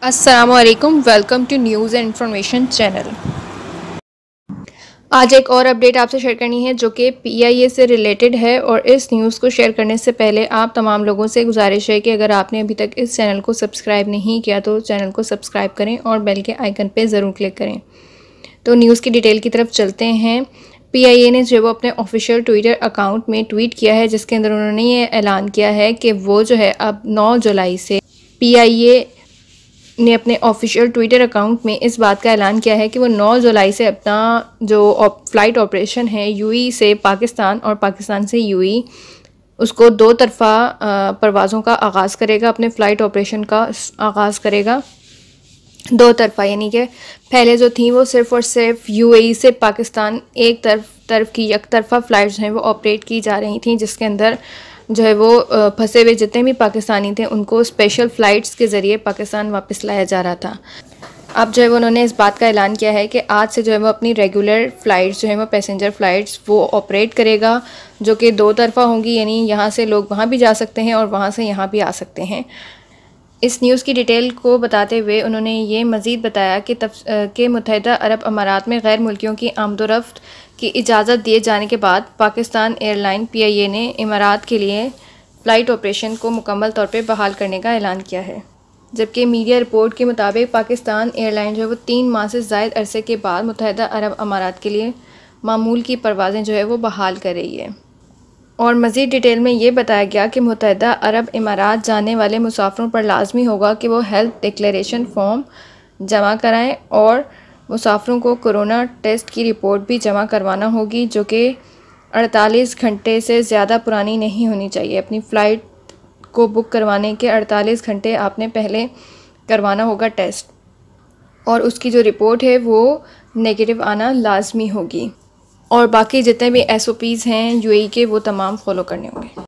अस्सलामुअलैकुम, welcome to news and information channel. आज एक और अपडेट आपसे शेयर करनी है जो कि PIA से रिलेटेड है। और इस न्यूज़ को शेयर करने से पहले आप तमाम लोगों से गुजारिश है कि अगर आपने अभी तक इस चैनल को सब्सक्राइब नहीं किया तो चैनल को सब्सक्राइब करें और बेल के आइकन पे ज़रूर क्लिक करें। तो न्यूज़ की डिटेल की तरफ चलते हैं। PIA ने जो वो अपने ऑफिशियल ट्विटर अकाउंट में ट्वीट किया है, जिसके अंदर उन्होंने ये ऐलान किया है कि वो जो है अब 9 जुलाई से PIA ने अपने ऑफिशियल ट्विटर अकाउंट में इस बात का ऐलान किया है कि वो 9 जुलाई से अपना जो फ़्लाइट ऑपरेशन है UAE से पाकिस्तान और पाकिस्तान से UAE उसको दो तरफ़ा परवाज़ों का आगाज़ करेगा, अपने फ़्लाइट ऑपरेशन का आगाज़ करेगा दो तरफ़ा। यानी कि पहले जो थी वो सिर्फ़ और सिर्फ UAE से पाकिस्तान एक तरफ की एक तरफ़ा फ़्लाइट्स हैं वो ऑपरेट की जा रही थी, जिसके अंदर जो है वो फंसे हुए जितने भी पाकिस्तानी थे उनको स्पेशल फ़्लाइट्स के ज़रिए पाकिस्तान वापस लाया जा रहा था। अब जो है वो उन्होंने इस बात का ऐलान किया है कि आज से जो है वो अपनी रेगुलर फ़्लाइट्स जो है वो पैसेंजर फ़्लाइट्स वो ऑपरेट करेगा, जो कि दो तरफ़ा होंगी। यानी यहाँ से लोग वहाँ भी जा सकते हैं और वहाँ से यहाँ भी आ सकते हैं। इस न्यूज़ की डिटेल को बताते हुए उन्होंने ये मज़ीद बताया कि मुत्तहिदा अरब अमारात में गैर मुल्कियों की आमदोरफ्त की इजाज़त दिए जाने के बाद पाकिस्तान एयरलाइन PIA ने इमारात के लिए फ़्लाइट ऑपरेशन को मुकम्मल तौर पर बहाल करने का ऐलान किया है। जबकि मीडिया रिपोर्ट के मुताबिक पाकिस्तान एयरलाइन जो है वो 3 माह से ज़ायद अरसे के बाद मुत्तहिदा अरब अमारात के लिए मामूल की परवाज़ें जो है वो बहाल कर रही है। और मज़ीद डिटेल में ये बताया गया कि मुत्तहिदा अरब इमारात जाने वाले मुसाफिरों पर लाजमी होगा कि वो हेल्थ डिक्लेरेशन फॉर्म जमा कराएं और मुसाफिरों को कोरोना टेस्ट की रिपोर्ट भी जमा करवाना होगी, जो कि 48 घंटे से ज़्यादा पुरानी नहीं होनी चाहिए। अपनी फ़्लाइट को बुक करवाने के 48 घंटे आपने पहले करवाना होगा टेस्ट, और उसकी जो रिपोर्ट है वो नेगेटिव आना लाजमी होगी। और बाकी जितने भी SOPs हैं UAE के वो तमाम फॉलो करने होंगे।